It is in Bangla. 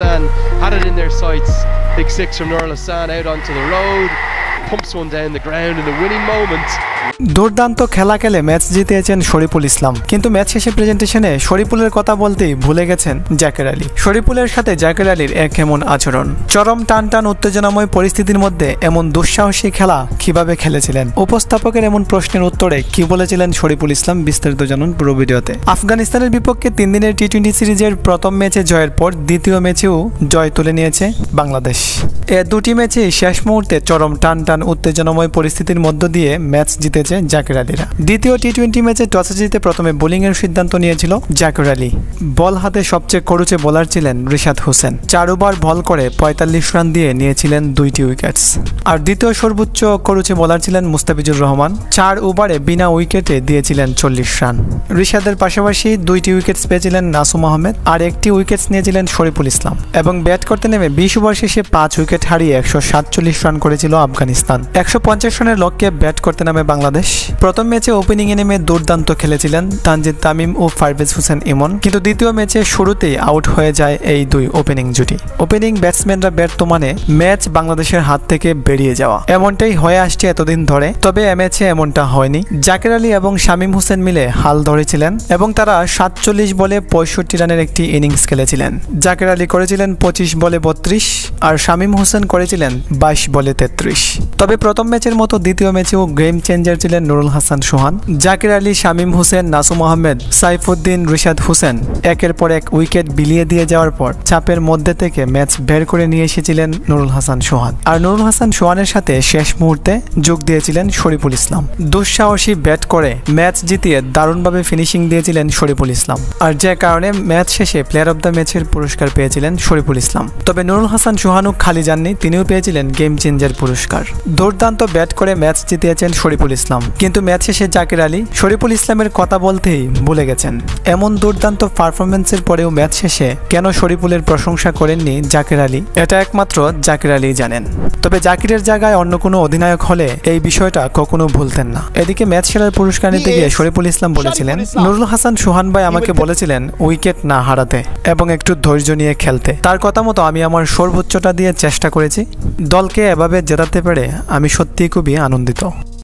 And had it in their sights. Big six from Nurul Hassan out onto the road, pumps one down the ground in the winning moment. দুর্দান্ত খেলা খেলে ম্যাচ জিতিয়েছেন শরীফুল ইসলাম, কিন্তু ম্যাচ শেষে প্রেজেন্টেশনে শরীফুলের কথা বলতেই ভুলে গেছেন জাকের আলী। শরীফুলের সাথে জাকের আলীর এক এমন আচরণ, চরম টান উত্তেজনাময় পরিস্থিতির মধ্যে এমন দুঃসাহসী খেলা কিভাবে খেলেছিলেন, উপস্থাপকের এমন প্রশ্নের উত্তরে কি বলেছিলেন শরীফুল ইসলাম, বিস্তারিত জানুন পুরো ভিডিওতে। আফগানিস্তানের বিপক্ষে 3 দিনের টি-20 সিরিজের প্রথম ম্যাচে জয়ের পর দ্বিতীয় ম্যাচেও জয় তুলে নিয়েছে বাংলাদেশ। এ দুটি ম্যাচেই শেষ মুহূর্তে চরম টান উত্তেজনাময় পরিস্থিতির মধ্য দিয়ে ম্যাচ জিতেছে জাকের আলীরা। দ্বিতীয় টি-20 ম্যাচে টসে জিতে প্রথমে বোলিংয়ের সিদ্ধান্ত নিয়েছিল জাকের আলী। বল হাতে সবচেয়ে খরুচে বোলার ছিলেন রিশাদ হোসেন। 4 ওভার বল করে 45 রান দিয়ে নিয়েছিলেন 2টি উইকেটস। আর দ্বিতীয় সর্বোচ্চ খরুচে বোলার ছিলেন মুস্তাফিজুর রহমান। 4 ওভারে বিনা উইকেটে দিয়েছিলেন 40 রান। রিশাদের পাশাপাশি 2টি উইকেটস পেয়েছিলেন নাসুম আহমেদ, আর 1টি উইকেটস নিয়েছিলেন শরীফুল ইসলাম। এবং ব্যাট করতে নেমে 20 ওভার শেষে 5 উইকেট হারিয়ে 147 রান করেছিল আফগানিস্তান। 150 রানের লক্ষ্যে ব্যাট করতে নামে বাংলাদেশ। প্রথম ম্যাচে ওপেনিংয়ে নেমে দুর্দান্ত খেলেছিলেন তানজিদ তামিম ও পারভেজ হোসেন ইমন, কিন্তু দ্বিতীয় ম্যাচে শুরুতেই আউট হয়ে যায় এই দুই ওপেনিং জুটি। ওপেনিং ব্যাটসম্যানরা ব্যর্থ মানে ম্যাচ বাংলাদেশের হাত থেকে বেরিয়ে যাওয়া, এমনটাই হয়ে আসছে এতদিন ধরে। তবে এ ম্যাচে এমনটা হয়নি। জাকের আলী এবং শামীম হোসেন মিলে হাল ধরেছিলেন এবং তারা 47 বলে 65 রানের একটি ইনিংস খেলেছিলেন। জাকের আলী করেছিলেন 25 বলে 32 আর শামীম হোসেন করেছিলেন 22 বলে 33। তবে প্রথম ম্যাচের মতো দ্বিতীয় ম্যাচেও গেম চেঞ্জার ছিলেন নুরুল হাসান সোহান। জাকের আলী, শামীম হোসেন, নাসুম আহমেদ, সাইফুদ্দিন, রিশাদ হোসেন একের পর এক উইকেট বিলিয়ে দিয়ে যাওয়ার পর চাপের মধ্যে থেকে ম্যাচ বের করে নিয়ে এসেছিলেন নুরুল হাসান সোহান। আর নুরুল হাসান সোহানের সাথে শেষ মুহূর্তে যোগ দিয়েছিলেন শরীফুল ইসলাম। দুঃসাহসী ব্যাট করে ম্যাচ জিতিয়ে দারুণভাবে ফিনিশিং দিয়েছিলেন শরীফুল ইসলাম, আর যে কারণে ম্যাচ শেষে প্লেয়ার অব দ্য ম্যাচের পুরস্কার পেয়েছিলেন শরীফুল ইসলাম। তবে নুরুল হাসান সোহানও খালি যাননি, তিনিও পেয়েছিলেন গেম চেঞ্জার পুরস্কার। দুর্দান্ত ব্যাট করে ম্যাচ জিতিয়েছেন শরীফুল ইসলাম, কিন্তু ম্যাচ শেষে জাকের আলী শরীফুল ইসলামের কথা বলতেই ভুলে গেছেন। এমন দুর্দান্ত পারফরমেন্সের পরেও ম্যাচ শেষে কেন শরীফুলের প্রশংসা করেননি জাকের আলী, এটা একমাত্র জাকের আলী জানেন। তবে জাকিরের জায়গায় অন্য কোনো অধিনায়ক হলে এই বিষয়টা কখনো ভুলতেন না। এদিকে ম্যাচ সেরার পুরস্কার নিতে গিয়ে শরীফুল ইসলাম বলেছিলেন, নুরুল হাসান সোহান ভাই আমাকে বলেছিলেন উইকেট না হারাতে এবং একটু ধৈর্য নিয়ে খেলতে। তার কথা মতো আমি আমার সর্বোচ্চটা দিয়ে চেষ্টা করেছি। দলকে এভাবে জেতাতে পেরে আমি সত্যিই খুবই আনন্দিত।